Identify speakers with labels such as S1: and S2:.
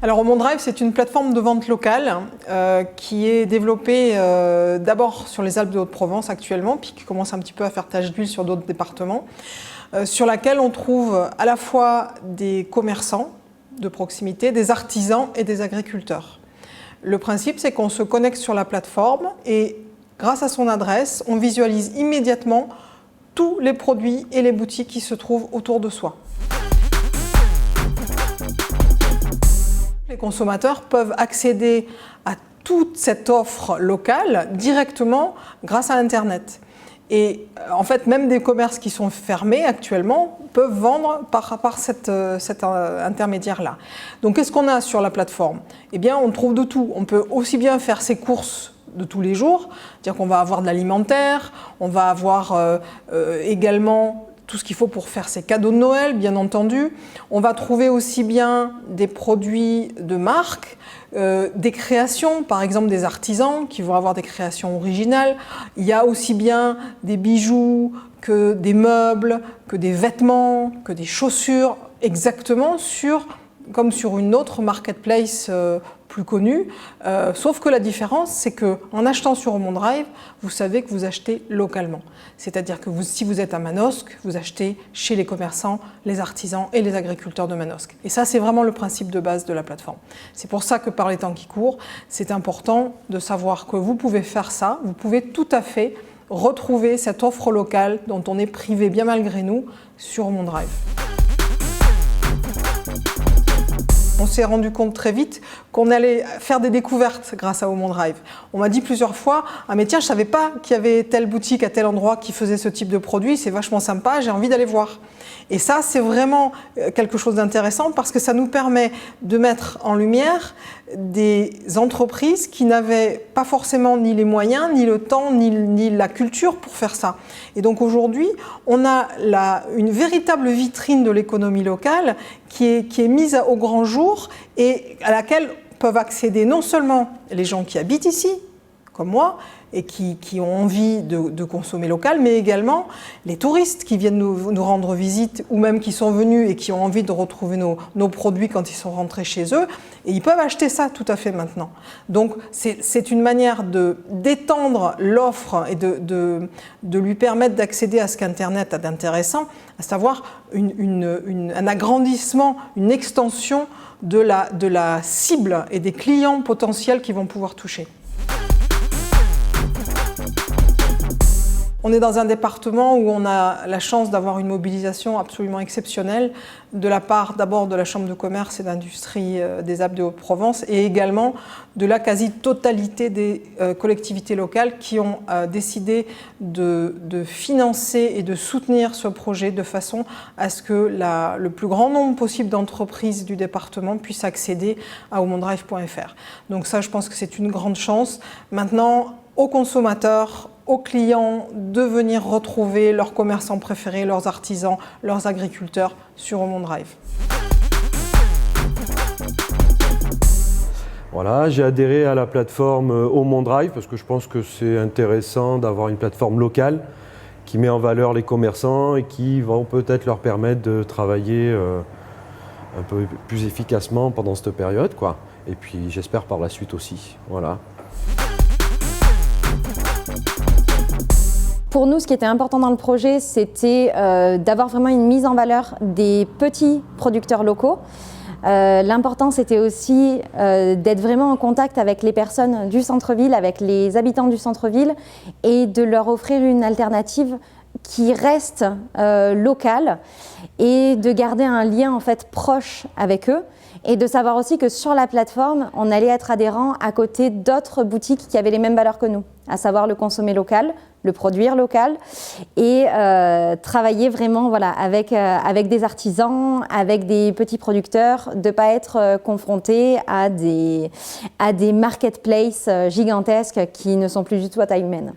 S1: Alors OmonDrive, c'est une plateforme de vente locale qui est développée d'abord sur les Alpes de Haute-Provence actuellement, puis qui commence un petit peu à faire tache d'huile sur d'autres départements, sur laquelle on trouve à la fois des commerçants de proximité, des artisans et des agriculteurs. Le principe, c'est qu'on se connecte sur la plateforme et grâce à son adresse, on visualise immédiatement tous les produits et les boutiques qui se trouvent autour de soi. Les consommateurs peuvent accéder à toute cette offre locale directement grâce à Internet. Et en fait, même des commerces qui sont fermés actuellement peuvent vendre par cet intermédiaire-là. Donc, qu'est-ce qu'on a sur la plateforme? Eh bien, on trouve de tout. On peut aussi bien faire ses courses de tous les jours, c'est-à-dire qu'on va avoir de l'alimentaire, on va avoir également tout ce qu'il faut pour faire ses cadeaux de Noël, bien entendu. On va trouver aussi bien des produits de marque, des créations, par exemple des artisans qui vont avoir des créations originales. Il y a aussi bien des bijoux que des meubles, que des vêtements, que des chaussures, exactement comme sur une autre marketplace plus connue, sauf que la différence, c'est qu'en achetant sur OmonDrive, vous savez que vous achetez localement. C'est-à-dire que si vous êtes à Manosque, vous achetez chez les commerçants, les artisans et les agriculteurs de Manosque. Et ça, c'est vraiment le principe de base de la plateforme. C'est pour ça que par les temps qui courent, c'est important de savoir que vous pouvez faire ça, vous pouvez tout à fait retrouver cette offre locale dont on est privé bien malgré nous sur OmonDrive. On s'est rendu compte très vite qu'on allait faire des découvertes grâce à OmonDrive. On m'a dit plusieurs fois « Ah mais tiens, je ne savais pas qu'il y avait telle boutique à tel endroit qui faisait ce type de produit, c'est vachement sympa, j'ai envie d'aller voir. » Et ça, c'est vraiment quelque chose d'intéressant parce que ça nous permet de mettre en lumière des entreprises qui n'avaient pas forcément ni les moyens, ni le temps, ni la culture pour faire ça. Et donc aujourd'hui, on a une véritable vitrine de l'économie locale qui est mise au grand jour et à laquelle peuvent accéder non seulement les gens qui habitent ici, comme moi, et qui ont envie de consommer local, mais également les touristes qui viennent nous rendre visite ou même qui sont venus et qui ont envie de retrouver nos produits quand ils sont rentrés chez eux. Et ils peuvent acheter ça tout à fait maintenant. Donc c'est une manière d'étendre l'offre et de lui permettre d'accéder à ce qu'Internet a d'intéressant, à savoir un agrandissement, une extension de la cible et des clients potentiels qu'ils vont pouvoir toucher. On est dans un département où on a la chance d'avoir une mobilisation absolument exceptionnelle de la part d'abord de la Chambre de commerce et d'industrie des Alpes de Haute-Provence et également de la quasi-totalité des collectivités locales qui ont décidé de financer et de soutenir ce projet de façon à ce que le plus grand nombre possible d'entreprises du département puissent accéder à omondrive.fr. Donc ça, je pense que c'est une grande chance. Maintenant, aux consommateurs, aux clients de venir retrouver leurs commerçants préférés, leurs artisans, leurs agriculteurs sur OmonDrive.
S2: Voilà, j'ai adhéré à la plateforme OmonDrive parce que je pense que c'est intéressant d'avoir une plateforme locale qui met en valeur les commerçants et qui vont peut-être leur permettre de travailler un peu plus efficacement pendant cette période, quoi. Et puis j'espère par la suite aussi. Voilà.
S3: Pour nous, ce qui était important dans le projet, c'était d'avoir vraiment une mise en valeur des petits producteurs locaux. L'important, c'était aussi d'être vraiment en contact avec les personnes du centre-ville, avec les habitants du centre-ville et de leur offrir une alternative qui reste locale et de garder un lien en fait proche avec eux. Et de savoir aussi que sur la plateforme, on allait être adhérent à côté d'autres boutiques qui avaient les mêmes valeurs que nous, à savoir le consommer local, le produire local et travailler vraiment voilà, avec des artisans, avec des petits producteurs, de ne pas être confronté à des marketplaces gigantesques qui ne sont plus du tout à taille humaine.